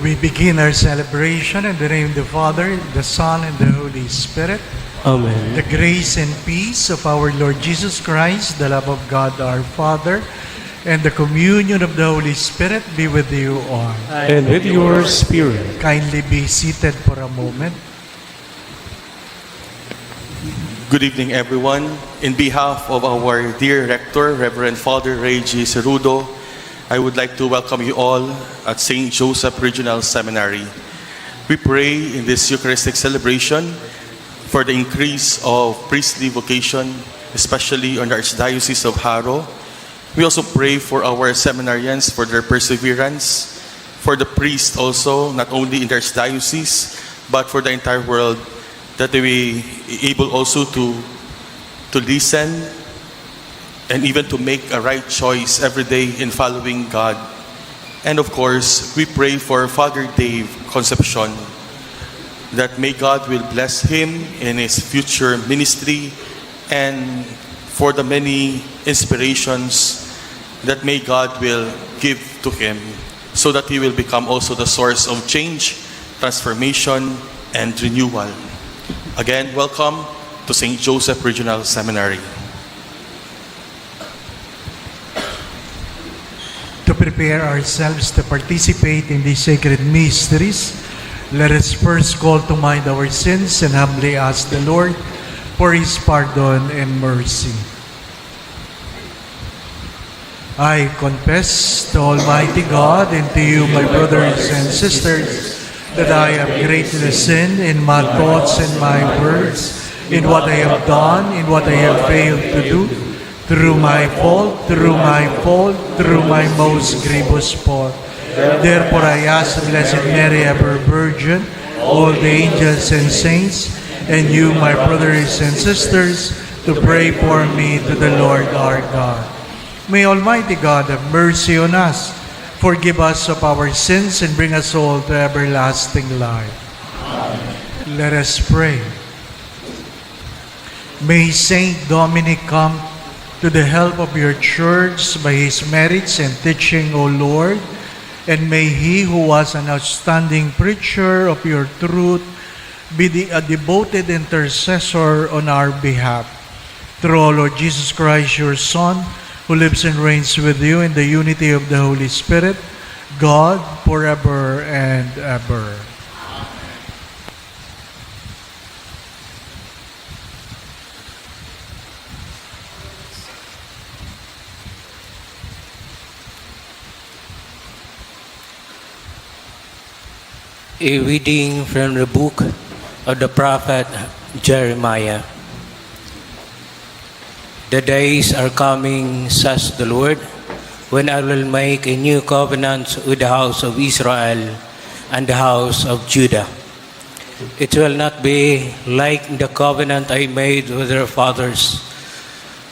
We begin our celebration in the name of the Father, the Son, and the Holy Spirit. Amen. The grace and peace of our Lord Jesus Christ, the love of God our Father, and the communion of the Holy Spirit be with you all. And with your spirit. Kindly be seated for a moment. Good evening, everyone. In behalf of our dear Rector, Reverend Father Ray G. Cerudo, I would like to welcome you all at St. Joseph Regional Seminary. We pray in this Eucharistic celebration for the increase of priestly vocation, especially on the Archdiocese of Haro. We also pray for our seminarians, for their perseverance, for the priests also, not only in the Archdiocese, but for the entire world, that they be able also to listen and even to make a right choice every day in following God. And of course, we pray for Father Dave Concepcion, that may God will bless him in his future ministry, and for the many inspirations that may God will give to him, so that he will become also the source of change, transformation, and renewal. Again, welcome to St. Joseph Regional Seminary. To prepare ourselves to participate in these sacred mysteries, let us first call to mind our sins and humbly ask the Lord for His pardon and mercy. I confess to Almighty God and to you, my brothers and sisters, that I have greatly sinned in my thoughts and my words, in what I have done, in what I have failed to do, through my fault, through my most grievous fault. Therefore I ask the Blessed Mary, ever Virgin, all the angels and saints, and you, my brothers and sisters, to pray for me to the Lord our God. May Almighty God have mercy on us, forgive us of our sins, and bring us all to everlasting life. Amen. Let us pray. May Saint Dominic come to the help of your church by his merits and teaching, O Lord, and may he who was an outstanding preacher of your truth be a devoted intercessor on our behalf. Through our Lord Jesus Christ, your Son, who lives and reigns with you in the unity of the Holy Spirit, God, forever and ever. A reading from the book of the prophet Jeremiah. The days are coming, says the Lord, when I will make a new covenant with the house of Israel and the house of Judah. It will not be like the covenant I made with their fathers,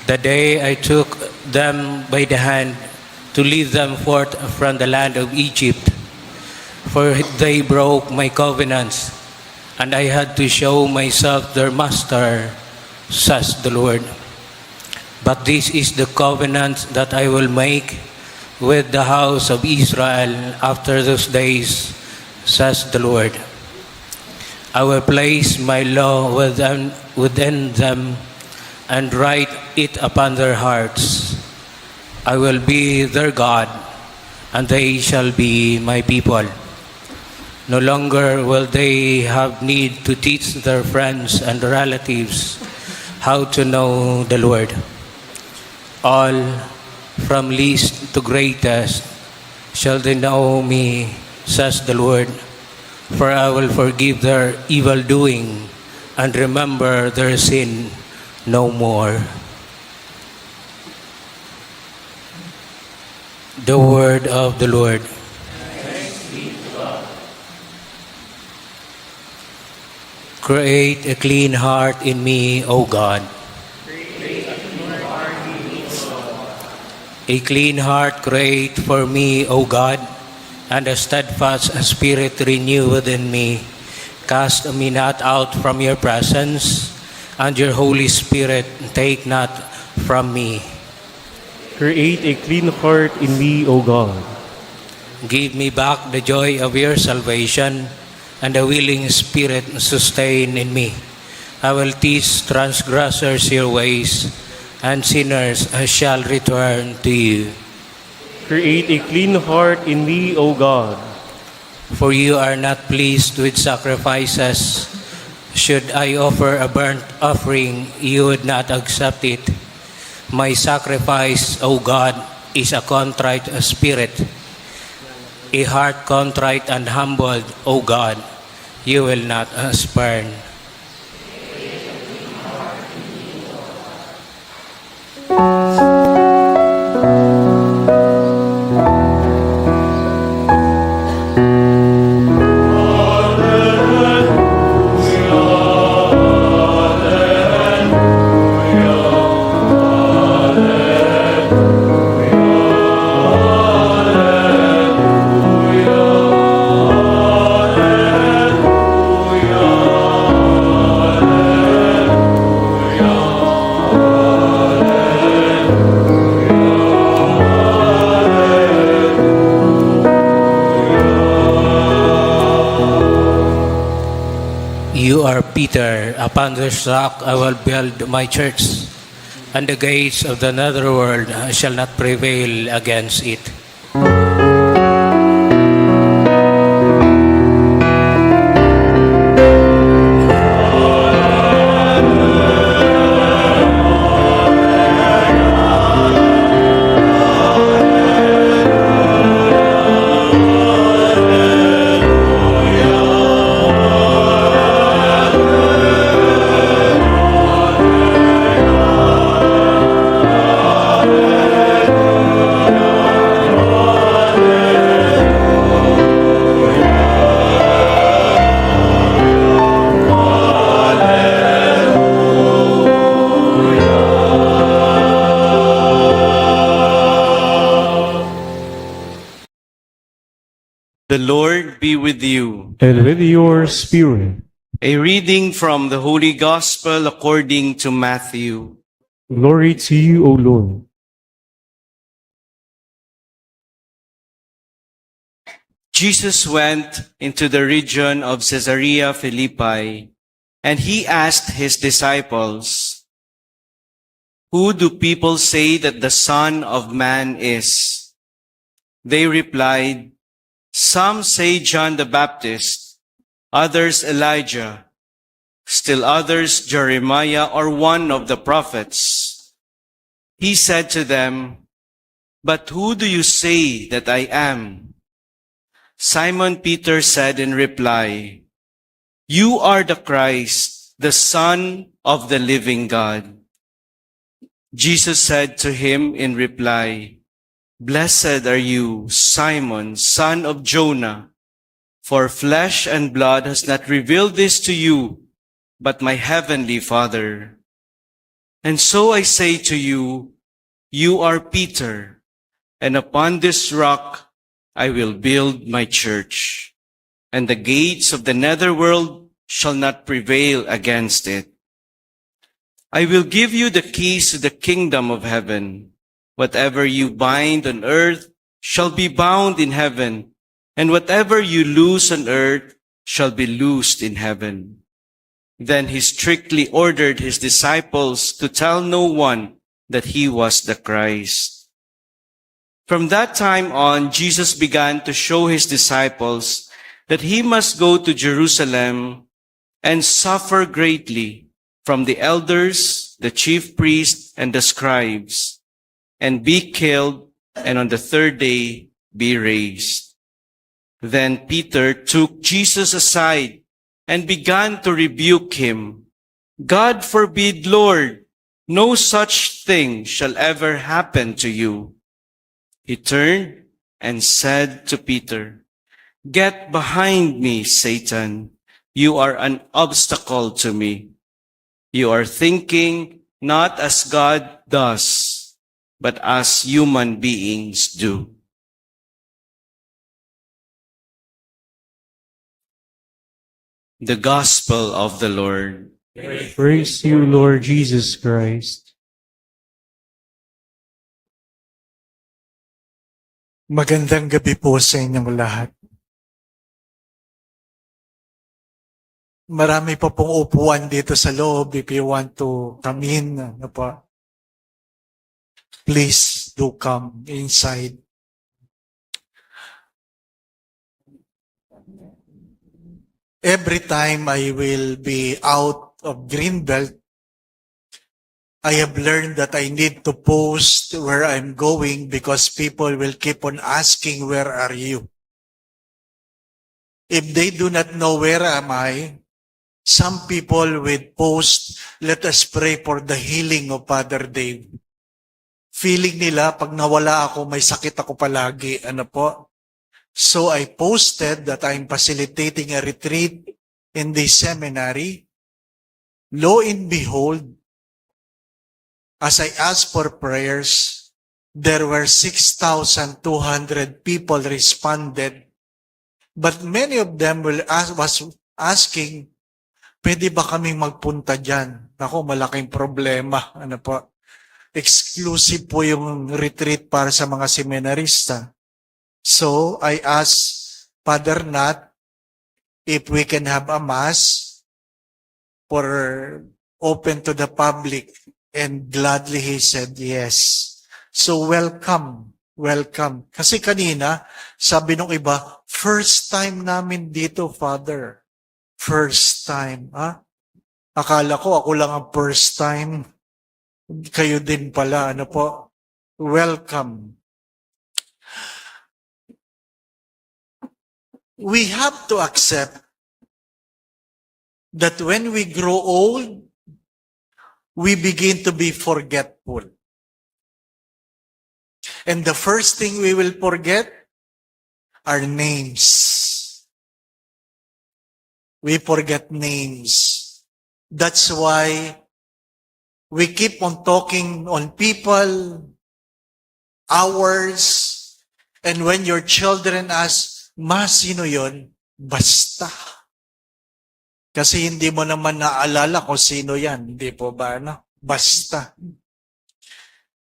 the day I took them by the hand to lead them forth from the land of Egypt. For they broke my covenants, and I had to show myself their master, says the Lord. But this is the covenant that I will make with the house of Israel after those days, says the Lord. I will place my law within them and write it upon their hearts. I will be their God, and they shall be my people. No longer will they have need to teach their friends and relatives how to know the Lord. All, from least to greatest, shall they know me, says the Lord, for I will forgive their evil doing and remember their sin no more. The word of the Lord. Create a clean heart in me, O God. A clean heart create for me, O God, and a steadfast spirit renew within me. Cast me not out from your presence, and your Holy Spirit take not from me. Create a clean heart in me, O God. Give me back the joy of your salvation, and a willing spirit sustain in me. I will teach transgressors your ways, and sinners shall return to you. Create a clean heart in me, O God. For you are not pleased with sacrifices. Should I offer a burnt offering, you would not accept it. My sacrifice, O God, is a contrite spirit. A heart contrite and humbled, O God, you will not spurn. You are Peter, upon this rock I will build my church, and the gates of the netherworld shall not prevail against it. The Lord be with you. And with your spirit. A reading from the Holy Gospel according to Matthew. Glory to you, O Lord. Jesus went into the region of Caesarea Philippi, and he asked his disciples, "Who do people say that the Son of Man is?" They replied, "Some say John the Baptist, others Elijah, still others Jeremiah or one of the prophets." He said to them, "But who do you say that I am?" Simon Peter said in reply, "You are the Christ, the Son of the living God." Jesus said to him in reply, "Blessed are you, Simon, son of Jonah, for flesh and blood has not revealed this to you, but my heavenly Father. And so I say to you, you are Peter, and upon this rock I will build my church, and the gates of the netherworld shall not prevail against it. I will give you the keys to the kingdom of heaven. Whatever you bind on earth shall be bound in heaven, and whatever you loose on earth shall be loosed in heaven." Then he strictly ordered his disciples to tell no one that he was the Christ. From that time on, Jesus began to show his disciples that he must go to Jerusalem and suffer greatly from the elders, the chief priests, and the scribes, and be killed, and on the third day be raised. Then Peter took Jesus aside and began to rebuke him. "God forbid, Lord, no such thing shall ever happen to you." He turned and said to Peter, "Get behind me, Satan. You are an obstacle to me. You are thinking not as God does, but as human beings do." The Gospel of the Lord. Praise you, Lord Jesus Christ. Magandang gabi po sa inyong lahat. Marami pa pong upuan dito sa loob if you want to come in. Ano po? Please do come inside. Every time I will be out of Greenbelt, I have learned that I need to post where I'm going because people will keep on asking, where are you? If they do not know where am I, some people will post, let us pray for the healing of Father Dave. Feeling nila, pag nawala ako, may sakit ako palagi. Ano po? So I posted that I'm facilitating a retreat in this seminary. Lo and behold, as I asked for prayers, there were 6,200 people responded. But many of them was asking, pwede ba kaming magpunta dyan? Ako, malaking problema. Ano po? Exclusive po yung retreat para sa mga seminarista. So, I asked Father Nat if we can have a mass for open to the public. And gladly he said yes. So, welcome. Welcome. Kasi kanina, sabi nung iba, first time namin dito, Father. First time. Ha? Akala ko ako lang ang first time. Kayo din pala. Ano po? Welcome. We have to accept that when we grow old, we begin to be forgetful. And the first thing we will forget are names. We forget names. That's why we keep on talking on people, hours, and when your children ask, Ma, sino yun? Basta. Kasi hindi mo naman naalala kung sino yan. Hindi po ba, no? Basta.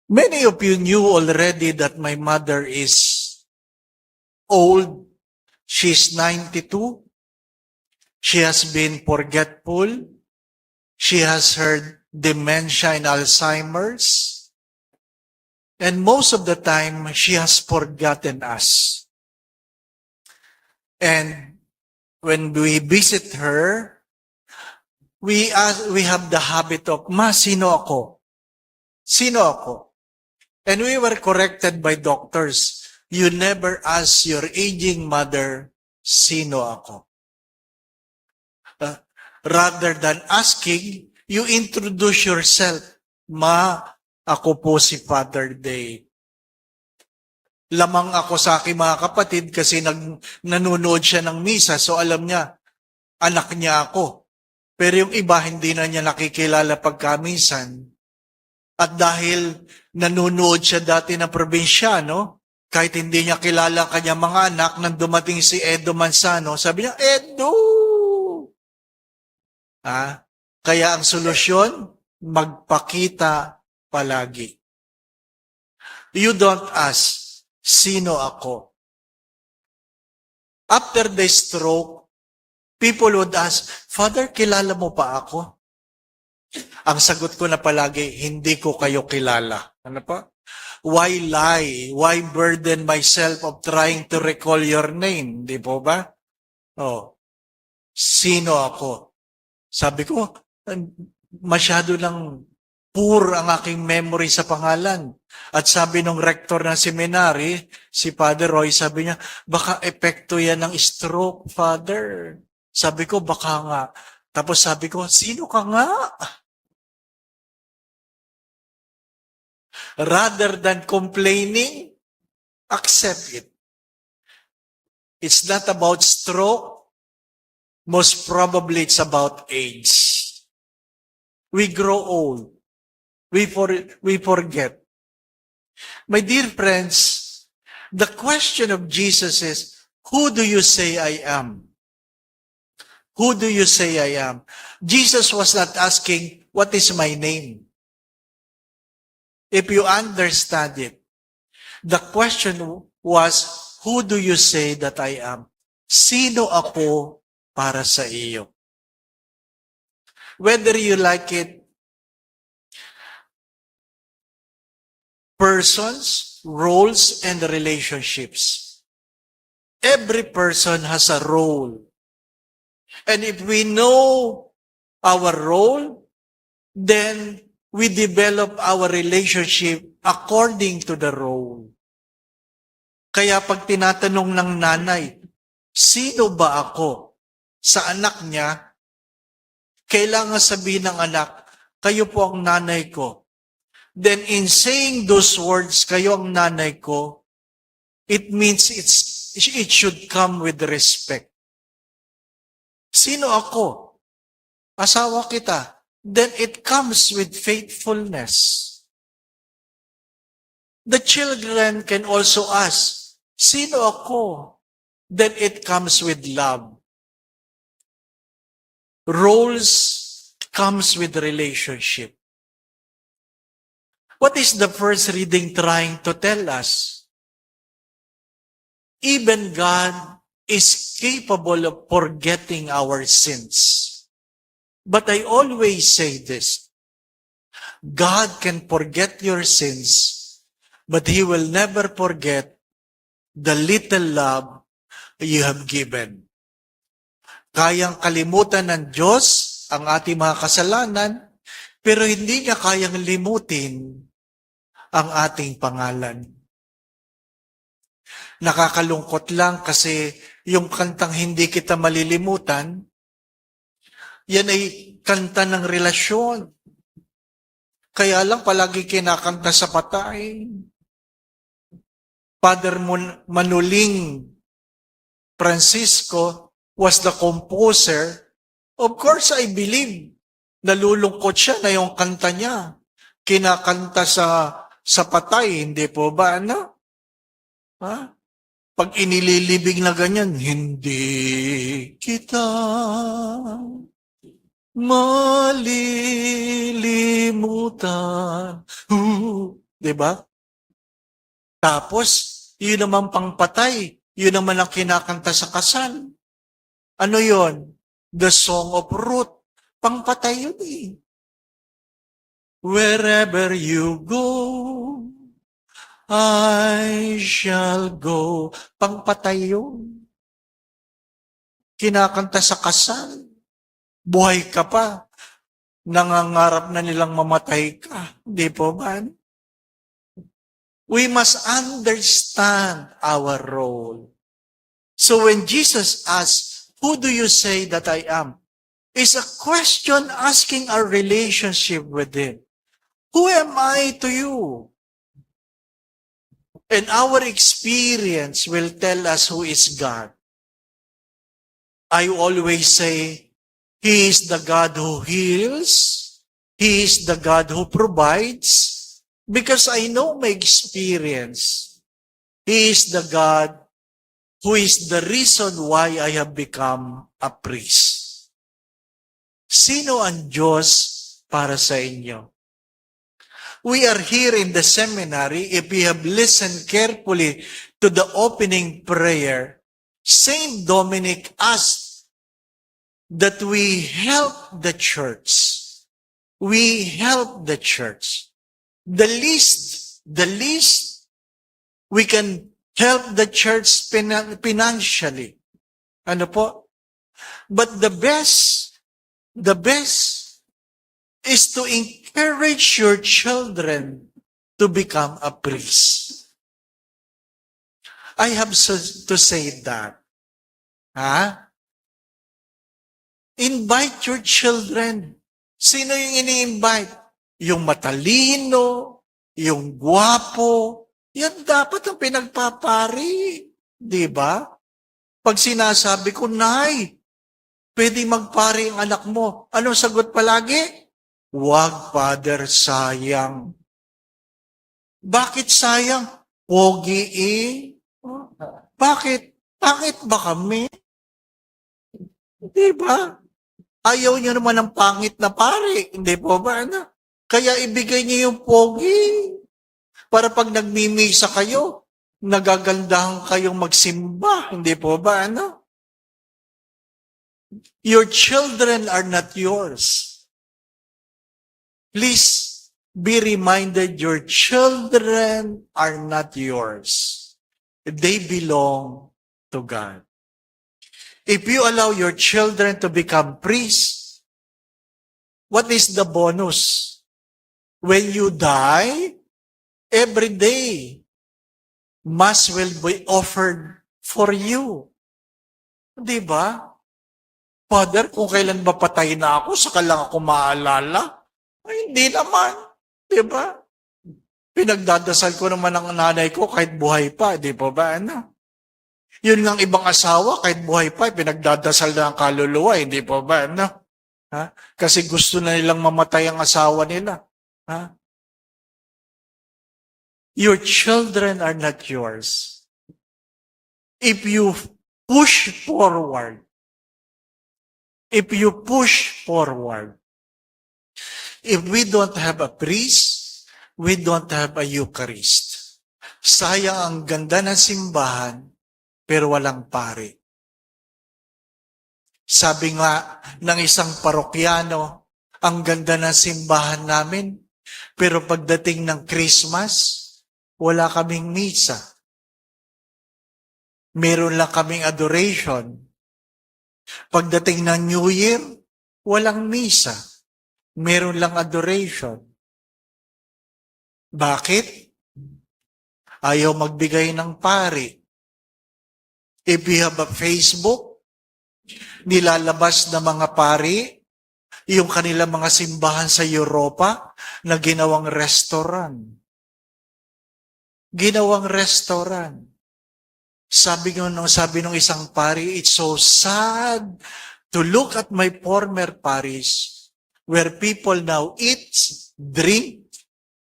Many of you knew already that my mother is old. She's 92. She has been forgetful. She has her dementia and Alzheimer's. And most of the time, she has forgotten us. And when we visit her, we have the habit of, Ma, sino ako? Sino ako? And we were corrected by doctors. You never ask your aging mother, sino ako? Rather than asking, you introduce yourself. Ma, ako po si Father Dave. Lamang ako sa aking mga kapatid kasi nanonood siya ng misa, so alam niya, anak niya ako. Pero yung iba, hindi na niya nakikilala pagkaminsan. At dahil nanonood siya dati na probinsyano, kahit hindi niya kilala ang kanyang mga anak, nang dumating si Edo Manzano, sabi niya, Edo! Kaya ang solusyon, magpakita palagi. You don't ask, sino ako? After the stroke, people would ask, Father, kilala mo pa ako? Ang sagot ko na palagi, hindi ko kayo kilala. Ano pa? Why lie? Why burden myself of trying to recall your name? Di po ba? Sino ako? Sabi ko, masyado lang poor ang aking memory sa pangalan. At sabi nung rector ng seminary, si Father Roy, sabi niya, baka epekto yan ng stroke, Father. Sabi ko, baka nga. Tapos sabi ko, sino ka nga? Rather than complaining, accept it. It's not about stroke. Most probably it's about age. We grow old. We forget. My dear friends, the question of Jesus is, who do you say I am? Who do you say I am? Jesus was not asking, what is my name? If you understand it, the question was, who do you say that I am? Sino ako para sa iyo? Whether you like it, persons, roles, and relationships. Every person has a role. And if we know our role, then we develop our relationship according to the role. Kaya pag tinatanong ng nanay, sino ba ako sa anak niya, kailangan sabihin ng anak, kayo po ang nanay ko. Then in saying those words, kayo ang nanay ko, it means it should come with respect. Sino ako? Asawa kita. Then it comes with faithfulness. The children can also ask, sino ako? Then it comes with love. Roles comes with relationship. What is the first reading trying to tell us? Even God is capable of forgetting our sins. But I always say this, God can forget your sins, but He will never forget the little love you have given. Kayang kalimutan ng Diyos ang ating mga kasalanan, pero hindi niya kayang limutin ang ating pangalan. Nakakalungkot lang kasi yung kantang Hindi Kita Malilimutan, yan ay kanta ng relasyon. Kaya lang palagi kinakanta sa patay. Father Manuling Francisco was the composer. Of course, I believe nalulungkot siya na yung kanta niya. Kinakanta sa patay, hindi po ba? Ano? Ha? Pag inililibig na ganyan, hindi kita malilimutan. Diba? Tapos, yun naman pangpatay. Yun naman ang kinakanta sa kasal. Ano yon? The Song of Ruth. Pangpatay yun eh. Wherever you go, I shall go. Pangpatay yun. Kinakanta sa kasal. Buhay ka pa. Nangangarap na nilang mamatay ka. Di po ba? We must understand our role. So when Jesus asks, who do you say that I am? Is a question asking our relationship with Him. Who am I to you? And our experience will tell us who is God. I always say, He is the God who heals. He is the God who provides. Because I know my experience. He is the God who is the reason why I have become a priest. Sino ang Diyos para sa inyo? We are here in the seminary. If we have listened carefully to the opening prayer, Saint Dominic asked that we help the church. We help the church. The least we can help the church financially. Ano po? But the best is to encourage your children to become a priest. I have to say that. Invite your children. Sino yung ini-invite? Yung matalino, yung gwapo, yan dapat ang pinagpapari. Di ba? Pag sinasabi ko, Nay, pwede magpari ang anak mo. Anong sagot palagi? Wag, Father, sayang. Bakit sayang? Pogi eh. Bakit? Bakit ba kami? Di ba? Ayaw niyo naman ng pangit na pari. Hindi po ba? Ano? Kaya ibigay niyo yung pogi. Para pag nagmimisa kayo, nagagandahan kayong magsimba, hindi po ba, ano? Your children are not yours. Please be reminded your children are not yours. They belong to God. If you allow your children to become priests, what is the bonus? When you die, every day, Mass will be offered for you. Di ba? Father, kung kailan ba patay na ako, saka lang ako maalala. Ay, hindi naman. Di ba? Pinagdadasal ko naman ang nanay ko kahit buhay pa. Di ba ba? Ano? Yun nga ang ibang asawa, kahit buhay pa, pinagdadasal na ang kaluluwa. Hindi ba ba? Ano? Ha? Kasi gusto na nilang mamatay ang asawa nila. Ha? Your children are not yours. If you push forward, if we don't have a priest, we don't have a Eucharist. Sayang ang ganda ng simbahan, pero walang pari. Sabi nga ng isang parokyano, ang ganda ng simbahan namin, pero pagdating ng Christmas, wala kaming misa. Meron lang kaming adoration. Pagdating ng New Year, walang misa. Meron lang adoration. Bakit? Ayaw magbigay ng pari. If you have a Facebook, nilalabas na mga pari, yung kanilang mga simbahan sa Europa na ginawang restaurant. Ginawang restaurant. Sabi ng isang pari, it's so sad to look at my former parish where people now eat, drink,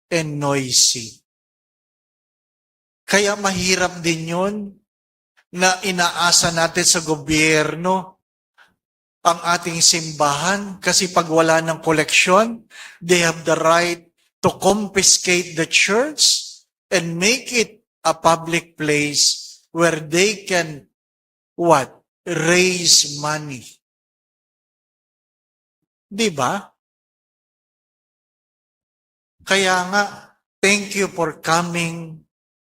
and noisy. Kaya mahirap din yun na inaasa natin sa gobyerno ang ating simbahan kasi pag wala ng koleksyon, they have the right to confiscate the church and make it a public place where they can, what? Raise money. Di ba? Kaya nga, thank you for coming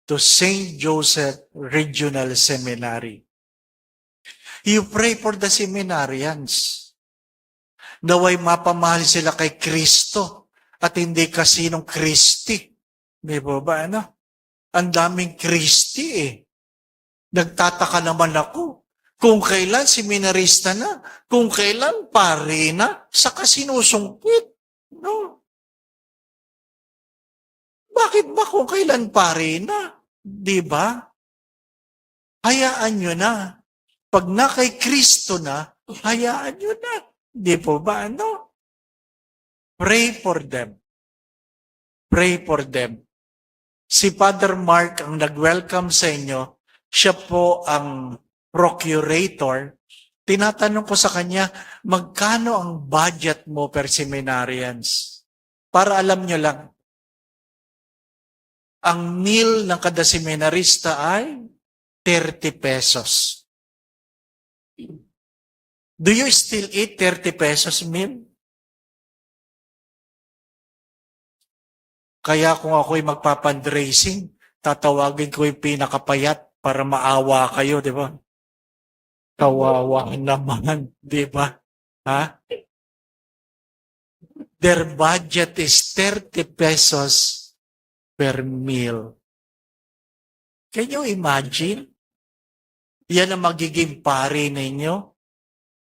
to St. Joseph Regional Seminary. You pray for the seminarians. Naway mapamahal sila kay Kristo at hindi kasinong Kristi. Di ba ba, ano? Ang daming Kristi eh. Nagtataka naman ako kung kailan seminarista na, kung kailan pare na, saka sinusungkit. No? Bakit ba kung kailan pare na? Di ba? Hayaan nyo na. Pag na kay Kristo na, hayaan nyo na. Di po ba? Ano? Pray for them. Pray for them. Si Father Mark ang nag-welcome sa inyo. Siya po ang procurator. Tinatanong ko sa kanya, magkano ang budget mo per seminarians? Para alam nyo lang, ang meal ng kada seminarista ay 30 pesos. Do you still eat 30 pesos meal? Kaya kung ako'y magpapandraising, tatawagin ko yung pinakapayat para maawa kayo, di ba? Kawawa naman, di ba? Ha? Their budget is 30 pesos per meal. Can you imagine? Yan ang magiging pari ninyo.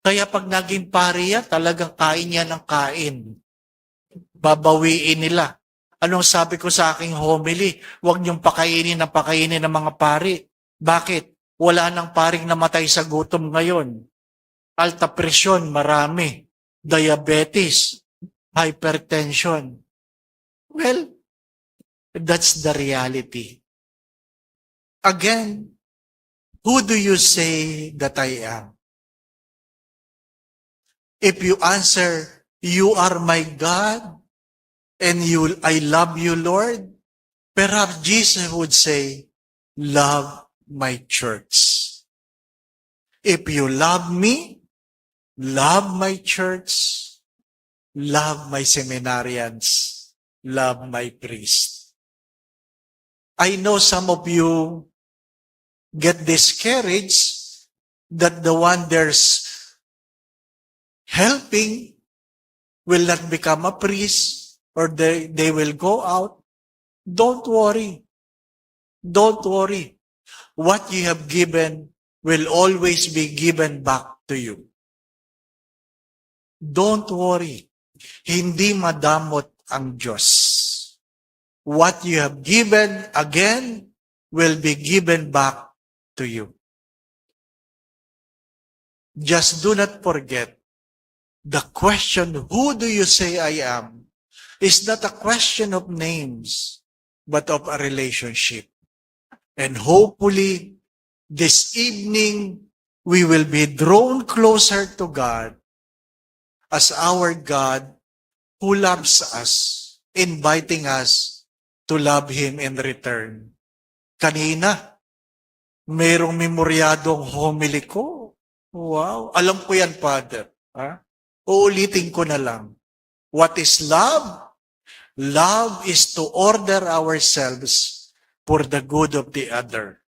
Kaya pag naging pari yan, talagang kain yan ng kain. Babawiin nila. Anong sabi ko sa aking homily? Huwag niyong pakainin ng mga pari. Bakit? Wala nang paring namatay sa gutom ngayon. Alta presyon, marami. Diabetes, hypertension. Well, that's the reality. Again, who do you say that I am? If you answer, you are my God, and I love you, Lord, perhaps Jesus would say, love my church. If you love me, love my church, love my seminarians, love my priest. I know some of you get discouraged that the one there's helping will not become a priest or they will go out. Don't worry. Don't worry. What you have given will always be given back to you. Don't worry. Hindi madamot ang Diyos. What you have given again will be given back to you. Just do not forget, the question, who do you say I am, is not a question of names, but of a relationship. And hopefully, this evening, we will be drawn closer to God as our God who loves us, inviting us to love Him in return. Kanina, mayroong memoryadong homily ko. Wow, alam ko yan, Father. Ha? Uulitin ko na lang. What is love? Love is to order ourselves for the good of the other.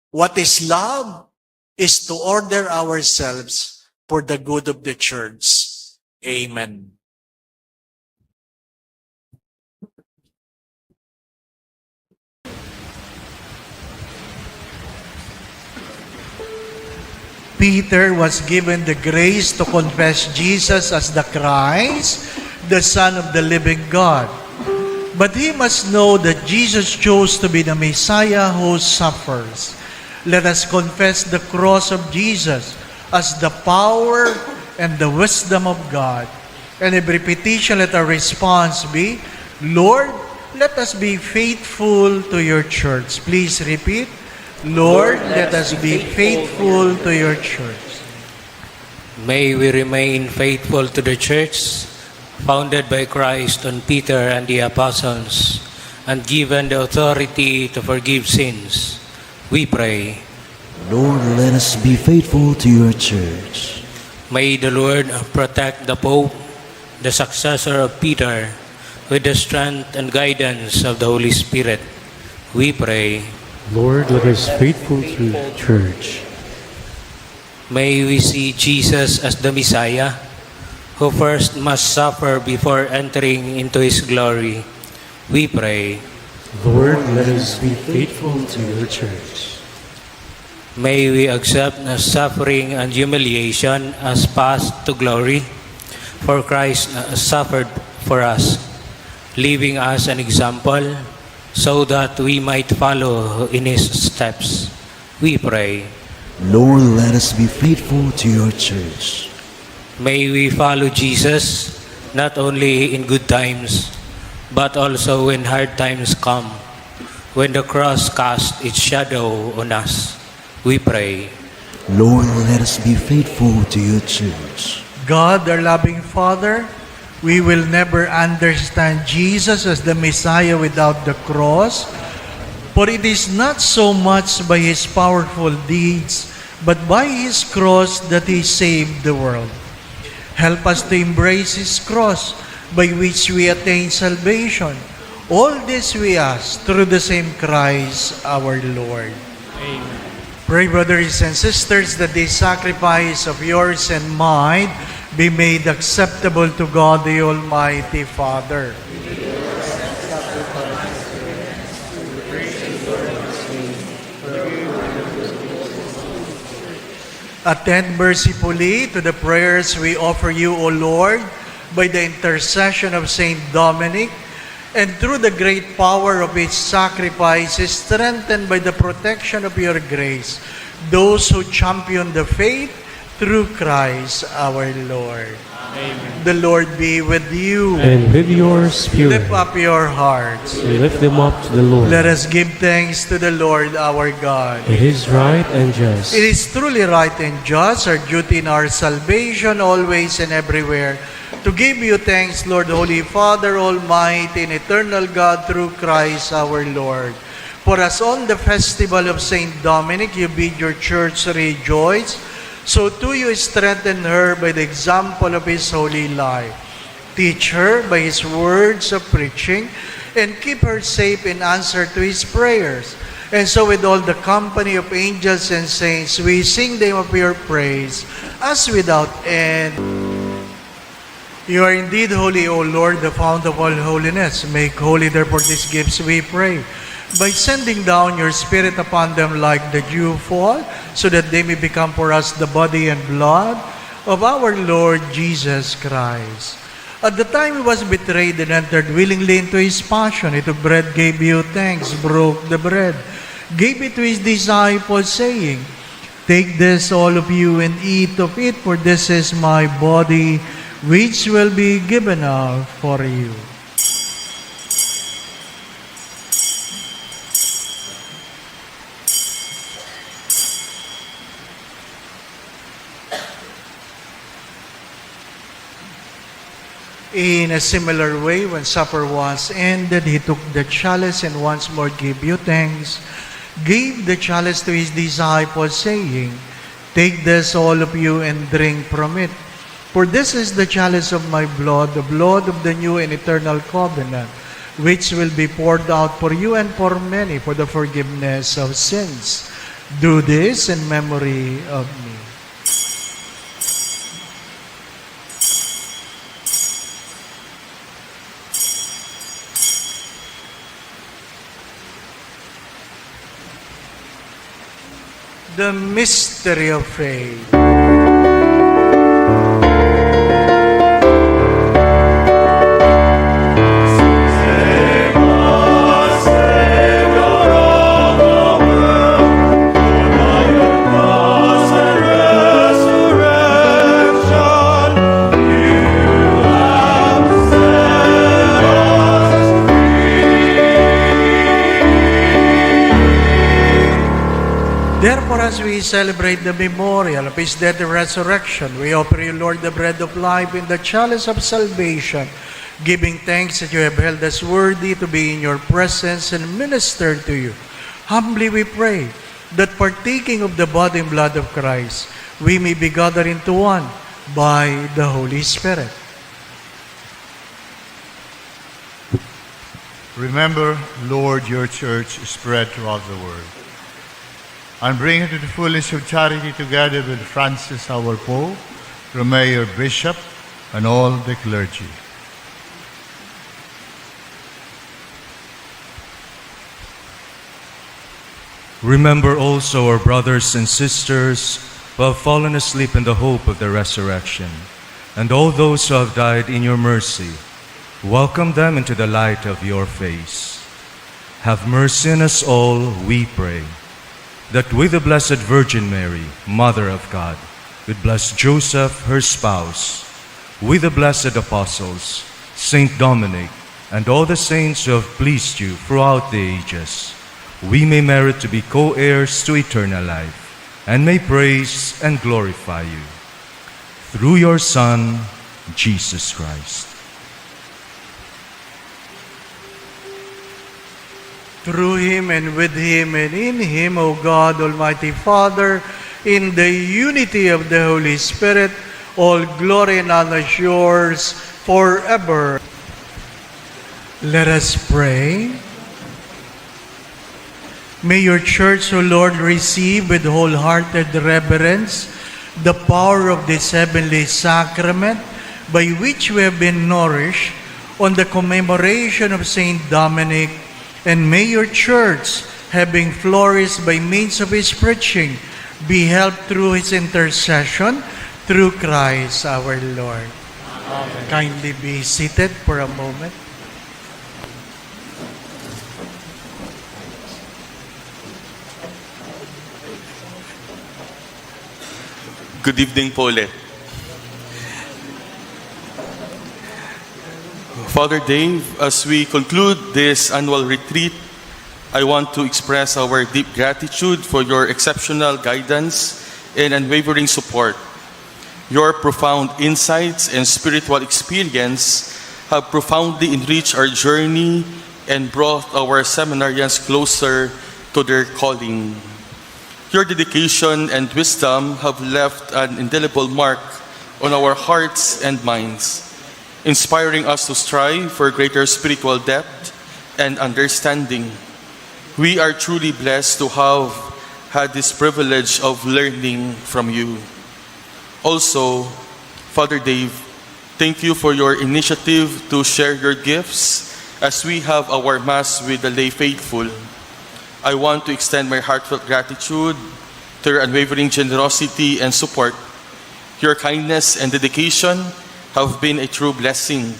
What is love? Is to order ourselves for the good of the church. Amen. Peter was given the grace to confess Jesus as the Christ, the Son of the living God. But he must know that Jesus chose to be the Messiah who suffers. Let us confess the cross of Jesus as the power and the wisdom of God. And every petition, let our response be, Lord, let us be faithful to your church. Please repeat. Lord, let us be faithful to your church. May we remain faithful to the church, founded by Christ on Peter and the apostles, and given the authority to forgive sins. We pray. Lord, let us be faithful to your church. May the Lord protect the Pope, the successor of Peter, with the strength and guidance of the Holy Spirit. We pray. Lord, let us faithful to the church. May we see Jesus as the Messiah, who first must suffer before entering into His glory. We pray. Lord, let us be faithful to your church. May we accept the suffering and humiliation as path to glory, for Christ suffered for us, leaving us an example so that we might follow in His steps. We pray. Lord, let us be faithful to your church. May we follow Jesus not only in good times, but also when hard times come, when the cross casts its shadow on us. We pray. Lord, let us be faithful to your church. God, our loving Father, we will never understand Jesus as the Messiah without the cross, for it is not so much by His powerful deeds, but by His cross that He saved the world. Help us to embrace His cross, by which we attain salvation. All this we ask through the same Christ our Lord. Amen. Pray, brothers and sisters, that this sacrifice of yours and mine be made acceptable to God the Almighty Father. Attend mercifully to the prayers we offer you, O Lord, by the intercession of Saint Dominic, and through the great power of its sacrifice, strengthened by the protection of your grace, those who champion the faith through Christ our Lord. Amen. The Lord be with you. And with your spirit, Lift up your hearts. we lift them up to the Lord. Let us give thanks to the Lord our God. It is right and just. It is truly right and just, our duty in our salvation, always and everywhere, to give you thanks, Lord, Holy Father, Almighty and Eternal God, through Christ our Lord. For as on the festival of Saint Dominic you bid your church rejoice, so too you strengthen her by the example of his holy life. Teach her by his words of preaching, and keep her safe in answer to his prayers. And so with all the company of angels and saints, we sing them of your praise, as without end. You are indeed holy, O Lord, the fount of all holiness. Make holy, therefore, these gifts, we pray, by sending down your Spirit upon them like the dew fall, so that they may become for us the body and blood of our Lord Jesus Christ. At the time he was betrayed and entered willingly into his passion, he took bread, gave you thanks, broke the bread, gave it to his disciples, saying, Take this, all of you, and eat of it, for this is my body, which will be given out for you. In a similar way, when supper was ended, he took the chalice and once more gave you thanks, gave the chalice to his disciples, saying, Take this, all of you, and drink from it. For this is the chalice of my blood, the blood of the new and eternal covenant, which will be poured out for you and for many for the forgiveness of sins. Do this in memory of me. The mystery of faith. Therefore, as we celebrate the memorial of his death and resurrection, we offer you, Lord, the bread of life and the chalice of salvation, giving thanks that you have held us worthy to be in your presence and minister to you. Humbly we pray that partaking of the body and blood of Christ, we may be gathered into one by the Holy Spirit. Remember, Lord, your church spread throughout the world, and bring it to the fullness of charity together with Francis, our Pope, Romeo, your Bishop, and all the clergy. Remember also our brothers and sisters who have fallen asleep in the hope of the resurrection, and all those who have died in your mercy. Welcome them into the light of your face. Have mercy on us all, we pray, that with the Blessed Virgin Mary, Mother of God, with blessed Joseph, her spouse, with the blessed apostles, Saint Dominic, and all the saints who have pleased you throughout the ages, we may merit to be co-heirs to eternal life, and may praise and glorify you. Through your Son, Jesus Christ. Through him and with him and in him, O God, Almighty Father, in the unity of the Holy Spirit, all glory and honor is yours forever. Let us pray. May your church, O Lord, receive with wholehearted reverence the power of this heavenly sacrament by which we have been nourished on the commemoration of Saint Dominic. And may your church, having flourished by means of his preaching, be helped through his intercession, through Christ our Lord. Amen. Kindly be seated for a moment. Good evening po ulit. Father Dave, as we conclude this annual retreat, I want to express our deep gratitude for your exceptional guidance and unwavering support. Your profound insights and spiritual experience have profoundly enriched our journey and brought our seminarians closer to their calling. Your dedication and wisdom have left an indelible mark on our hearts and minds, inspiring us to strive for greater spiritual depth and understanding. We are truly blessed to have had this privilege of learning from you. Also, Father Dave, thank you for your initiative to share your gifts as we have our Mass with the lay faithful. I want to extend my heartfelt gratitude to your unwavering generosity and support. Your kindness and dedication have been a true blessing,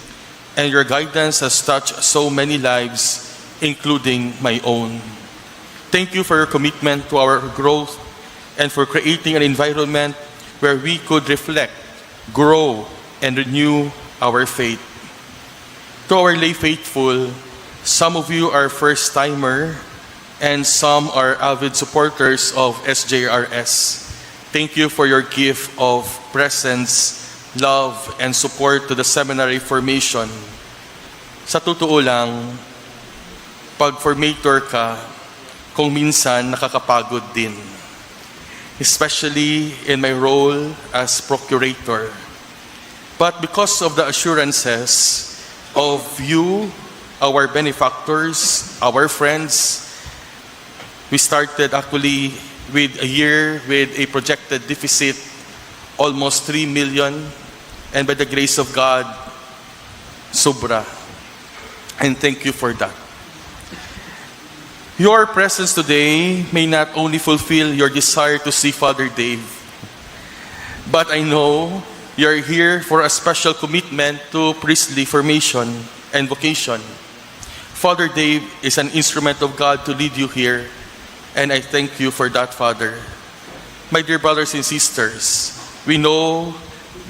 and your guidance has touched so many lives, including my own. Thank you for your commitment to our growth and for creating an environment where we could reflect, grow, and renew our faith. To our lay faithful, some of you are first-timer and some are avid supporters of SJRS. Thank you for your gift of presence, love, and support to the seminary formation. Sa totoo lang, pag formator ka, kung minsan nakakapagod din. Especially in my role as procurator. But because of the assurances of you, our benefactors, our friends, we started actually with a year with a projected deficit almost 3 million, and by the grace of God, sobra. And thank you for that. Your presence today may not only fulfill your desire to see Father Dave, but I know you're here for a special commitment to priestly formation and vocation. Father Dave is an instrument of God to lead you here, and I thank you for that, Father. My dear brothers and sisters, we know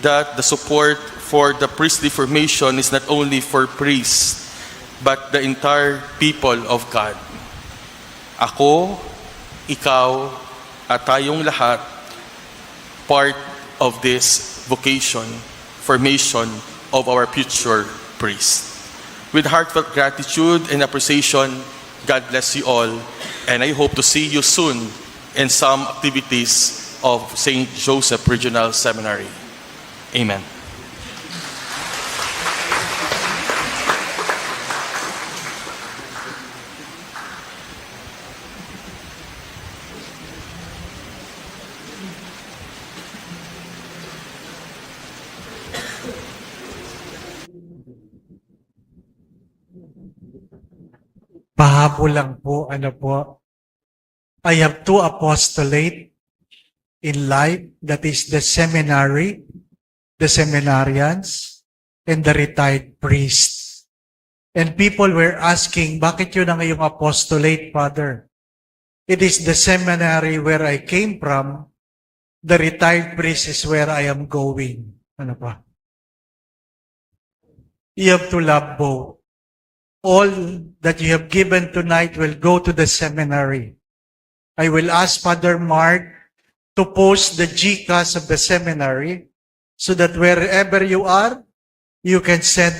that the support for the priestly formation is not only for priests, but the entire people of God. Ako, ikaw, at tayong lahat, part of this vocation, formation of our future priests. With heartfelt gratitude and appreciation, God bless you all, and I hope to see you soon in some activities of St. Joseph Regional Seminary. Amen. Pahabol lang po, I have two apostolate in life, that is the seminary, the seminarians, and the retired priests. And people were asking, bakit yun ang iyong apostolate, Father? It is the seminary where I came from, the retired priest is where I am going. Ano pa? You have to love both. All that you have given tonight will go to the seminary. I will ask Father Mark to post the GCash of the seminary so that wherever you are, you can send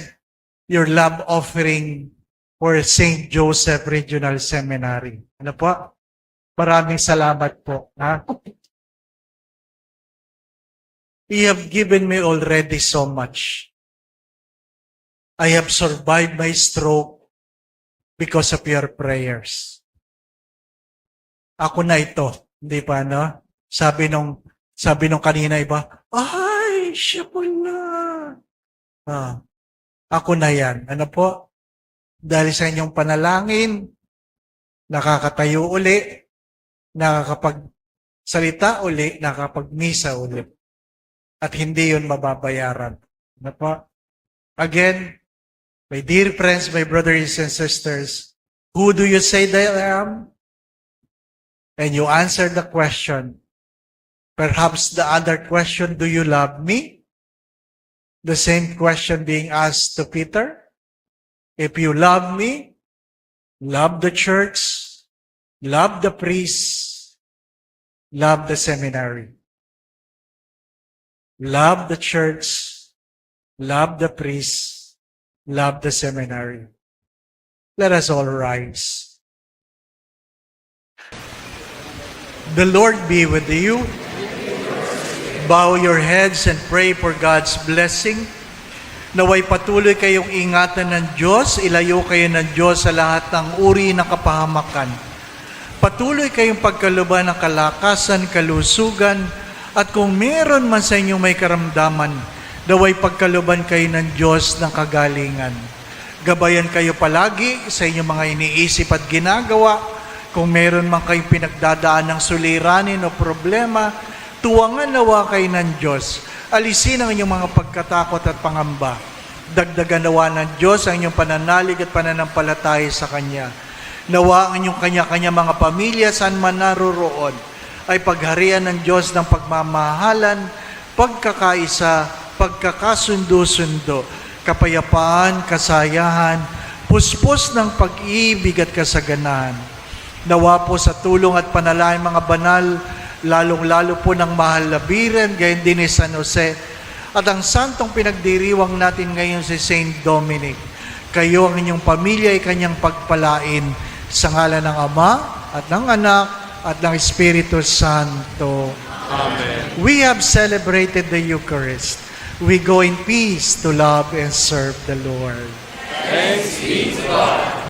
your love offering for St. Joseph Regional Seminary. Ano po? Maraming salamat po. Ha? You have given me already so much. I have survived my stroke because of your prayers. Ako na ito, hindi pa, no? Sabi nung kanina iba, ay, siya po na. Ako na yan. Ano po? Dahil sa inyong panalangin, nakakatayo uli, nakakapagsalita uli, nakakapagmisa uli. At hindi yun mababayaran. Ano po? Again, my dear friends, my brothers and sisters, who do you say that I am? And you answer the question. Perhaps the other question, do you love me? The same question being asked to Peter. If you love me, love the church, love the priests, love the seminary. Love the church, love the priests, love the seminary. Let us all rise. The Lord be with you. Bow your heads and pray for God's blessing. Naway patuloy kayong ingatan ng Diyos, ilayo kayo ng Diyos sa lahat ng uri ng kapahamakan. Patuloy kayong pagkaluban ng kalakasan, kalusugan, at kung meron man sa inyong may karamdaman, naway pagkaluban kayo ng Diyos ng kagalingan. Gabayan kayo palagi sa inyong mga iniisip at ginagawa. Kung meron man kayong pinagdadaan ng suliranin o problema, tuwangan nawa kayo ng Diyos. Alisin ang inyong mga pagkatakot at pangamba. Dagdagan nawa ng Diyos ang inyong pananalig at pananampalataya sa Kanya. Nawa ang inyong kanya-kanya mga pamilya saan man naroroon ay pagharian ng Diyos ng pagmamahalan, pagkakaisa, pagkakasundo-sundo, kapayapaan, kasayahan, puspos ng pag-ibig at kasaganahan. Nawa po sa tulong at panalangin mga banal, lalong-lalo po ng mahal na Biren, gayon din ni San Jose, at ang santong pinagdiriwang natin ngayon si Saint Dominic. Kayo ang inyong pamilya ay kanyang pagpalain sa ngalan ng Ama at ng Anak at ng Espiritu Santo. Amen. We have celebrated the Eucharist. We go in peace to love and serve the Lord. Thanks be to God.